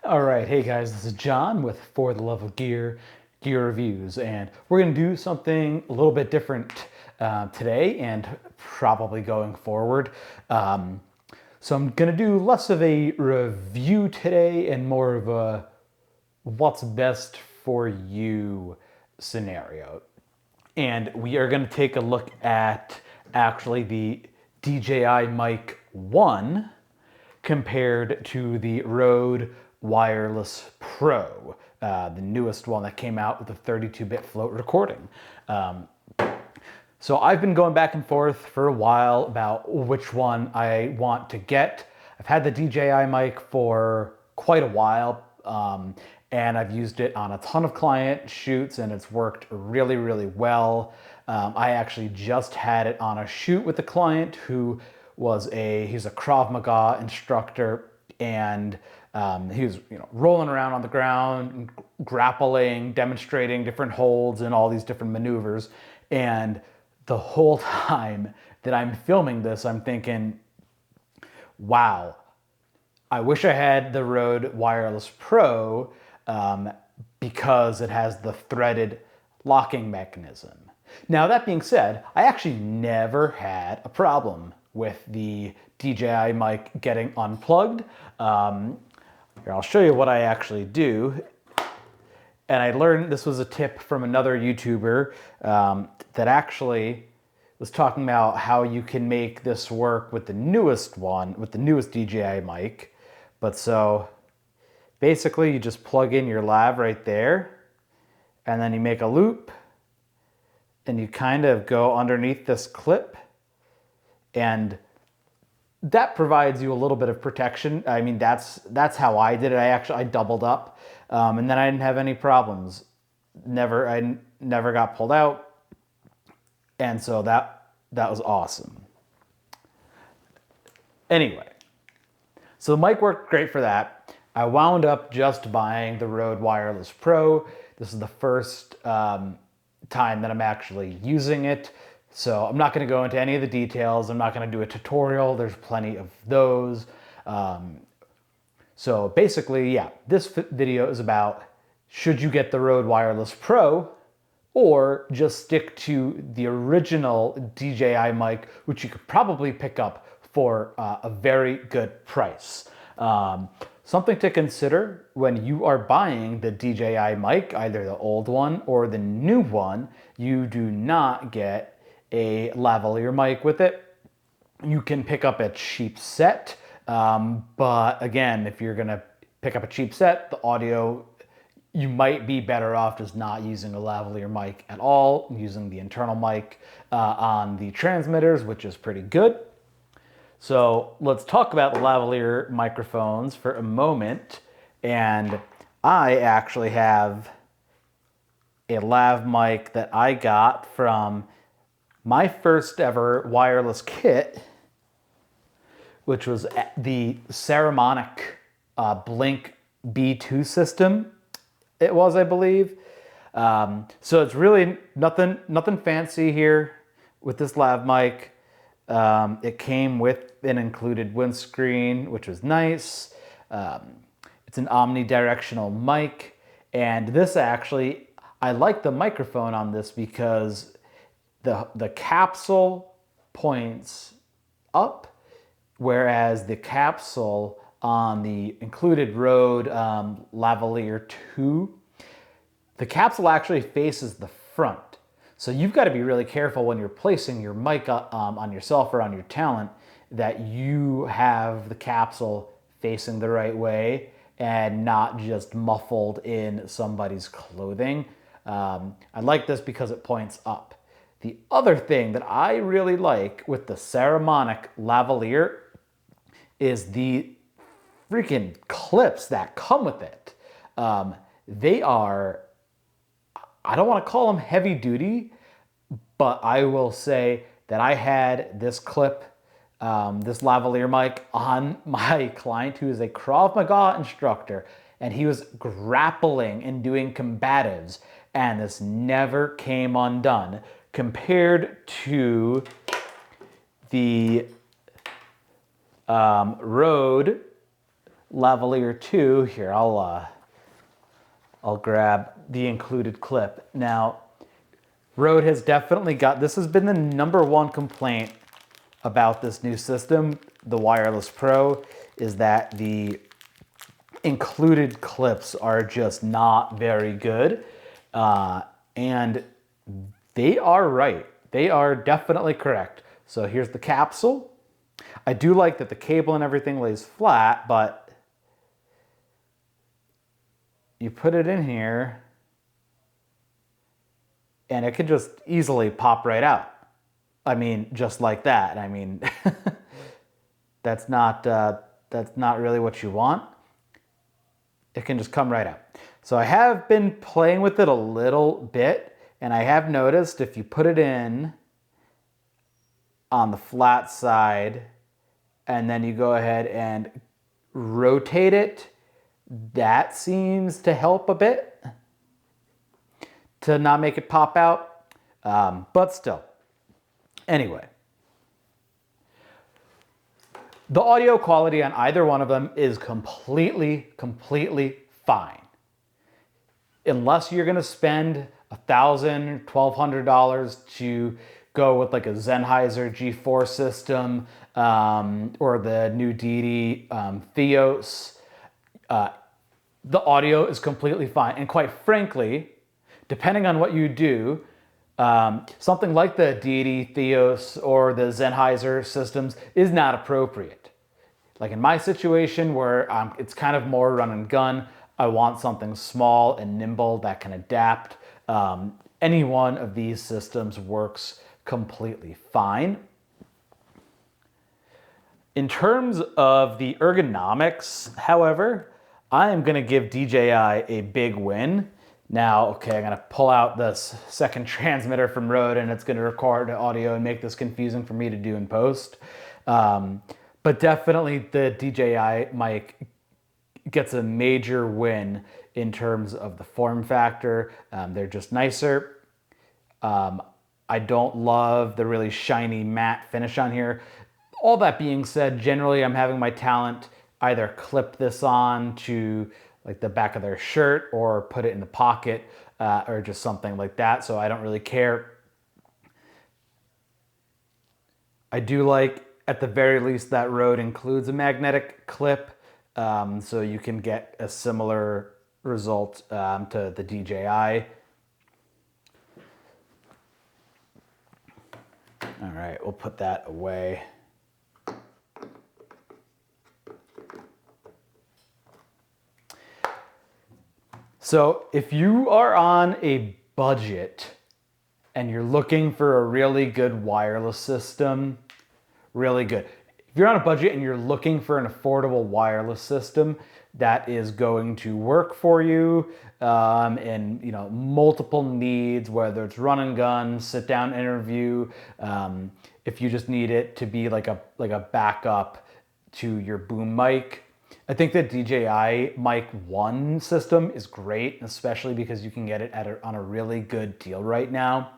All right, hey guys, this is John with For the Love of Gear Reviews, and we're going to do something a little bit different today and probably going forward. So I'm going to do less of a review today and more of a what's best for you scenario. And we are going to take a look at actually the DJI Mic 1 compared to the Rode Wireless Pro, the newest one that came out with the 32-bit float recording. So I've been going back and forth for a while about which one I want to get. I've had the DJI mic for quite a while, and I've used it on a ton of client shoots, and it's worked really, really well. I actually just had it on a shoot with a client who he's a Krav Maga instructor, and he was rolling around on the ground, grappling, demonstrating different holds and all these different maneuvers. And the whole time that I'm filming this, I'm thinking, wow, I wish I had the Rode Wireless Pro because it has the threaded locking mechanism. Now, that being said, I actually never had a problem with the DJI mic getting unplugged. Here, I'll show you what I actually do. And I learned this was a tip from another YouTuber that actually was talking about how you can make this work with the newest one, with the newest DJI mic. But so basically you just plug in your lav right there, and then you make a loop, and you kind of go underneath this clip, and that provides you a little bit of protection. I mean, that's how I did it. I doubled up, and then I didn't have any problems. I never got pulled out, and so that was awesome. Anyway, so the mic worked great for that. I wound up just buying the Rode Wireless Pro. This is the first time that I'm actually using it. So I'm not going to go into any of the details. I'm not going to do a tutorial. There's plenty of those. So basically, yeah, this video is about should you get the Rode Wireless Pro or just stick to the original DJI mic, which you could probably pick up for a very good price. Something to consider when you are buying the DJI mic, either the old one or the new one, you do not get a lavalier mic with it. You can pick up a cheap set, but again, if you're gonna pick up a cheap set, the audio, you might be better off just not using a lavalier mic at all, using the internal mic on the transmitters, which is pretty good. So let's talk about the lavalier microphones for a moment. And I actually have a lav mic that I got from my first ever wireless kit, which was the Saramonic Blink B2 system. It was, I believe. So it's really nothing fancy here with this lav mic. It came with an included windscreen, which was nice. It's an omnidirectional mic, and this actually, I like the microphone on this because the capsule points up, whereas the capsule on the included Rode Lavalier 2, the capsule actually faces the front. So you've got to be really careful when you're placing your mic on yourself or on your talent that you have the capsule facing the right way and not just muffled in somebody's clothing. I like this because it points up. The other thing that I really like with the Saramonic lavalier is the freaking clips that come with it. They are, I don't want to call them heavy duty, but I will say that I had this clip, this lavalier mic on my client who is a Krav Maga instructor, and he was grappling and doing combatives, and this never came undone compared to the Rode lavalier 2. Here, I'll grab the included clip. Now, Rode has definitely got, this has been the #1 complaint about this new system, the Wireless Pro, is that the included clips are just not very good. And they are right. They are definitely correct. So here's the capsule. I do like that the cable and everything lays flat, but you put it in here and it can just easily pop right out. I mean, just like that. I mean, that's not really what you want. It can just come right out. So I have been playing with it a little bit, and I have noticed if you put it in on the flat side and then you go ahead and rotate it, that seems to help a bit to not make it pop out, but still. Anyway, the audio quality on either one of them is completely fine. Unless you're gonna spend $1,000, $1,200 to go with like a Sennheiser G4 system or the new DD Theos, the audio is completely fine. And quite frankly, depending on what you do, something like the DD Theos or the Sennheiser systems is not appropriate. Like in my situation where it's kind of more run and gun, I want something small and nimble that can adapt. Any one of these systems works completely fine. In terms of the ergonomics, however, I am gonna give DJI a big win. Now, okay, I'm gonna pull out this second transmitter from Rode and it's gonna record audio and make this confusing for me to do in post. But definitely the DJI mic gets a major win in terms of the form factor. They're just nicer. I don't love the really shiny matte finish on here. All that being said, generally I'm having my talent either clip this on to like the back of their shirt or put it in the pocket or just something like that, so I don't really care. I do like, at the very least, that Rode includes a magnetic clip, so you can get a similar result to the DJI. All right, we'll put that away. So if you are on a budget and you're looking for a really good wireless system, really good. If you're on a budget and you're looking for an affordable wireless system that is going to work for you and multiple needs, whether it's run and gun, sit down interview, if you just need it to be like a backup to your boom mic. I think the DJI Mic 1 system is great, especially because you can get it on a really good deal right now.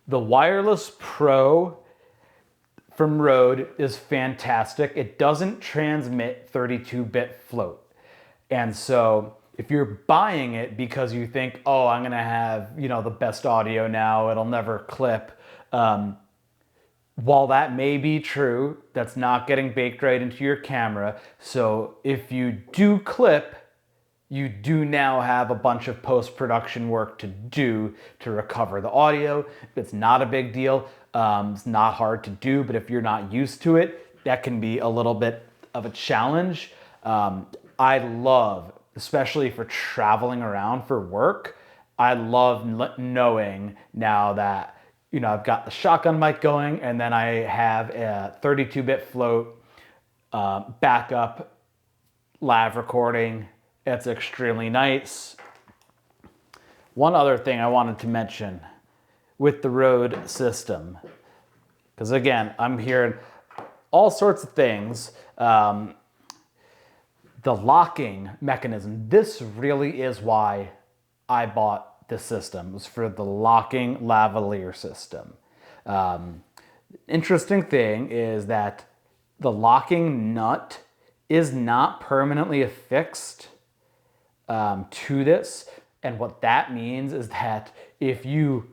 The Wireless Pro from Rode is fantastic. It doesn't transmit 32-bit float. And so if you're buying it because you think, oh, I'm gonna have the best audio now, it'll never clip, while that may be true, that's not getting baked right into your camera. So if you do clip, you do now have a bunch of post-production work to do to recover the audio. It's not a big deal. It's not hard to do, but if you're not used to it, that can be a little bit of a challenge. I love, especially for traveling around for work, I love knowing now that I've got the shotgun mic going, and then I have a 32-bit float backup lav recording. It's extremely nice. One other thing I wanted to mention with the Rode system, because again, I'm hearing all sorts of things. The locking mechanism, this really is why I bought this system. It was for the locking lavalier system. Interesting thing is that the locking nut is not permanently affixed to this. And what that means is that if you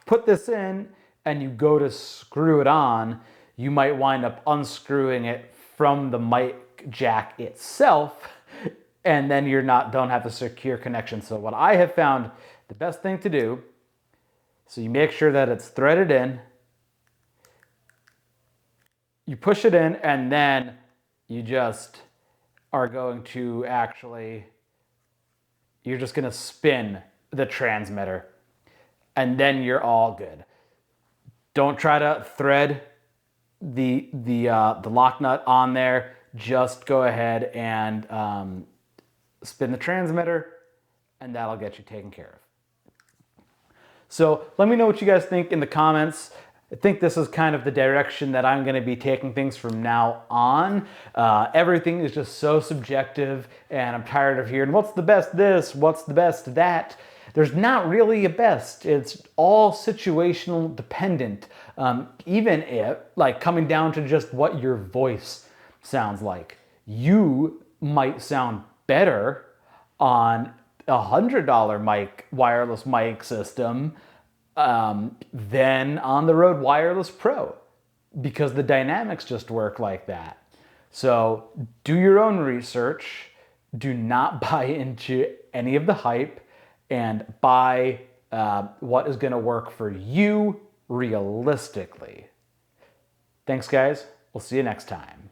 put this in and you go to screw it on, you might wind up unscrewing it from the mic jack itself, and then don't have a secure connection. So what I have found the best thing to do, so you make sure that it's threaded in, you push it in, and then you just are going to you're just gonna spin the transmitter, and then you're all good. Don't try to thread the lock nut on there. Just go ahead and spin the transmitter, and that'll get you taken care of. So let me know what you guys think in the comments. I think this is kind of the direction that I'm going to be taking things from now on. Everything is just so subjective, and I'm tired of hearing, what's the best this, what's the best that? There's not really a best. It's all situational dependent. Even if, like, coming down to just what your voice sounds like. You might sound better on a $100 wireless mic system than on the Rode Wireless Pro, because the dynamics just work like that. So do your own research. Do not buy into any of the hype, and buy what is going to work for you realistically. Thanks, guys. We'll see you next time.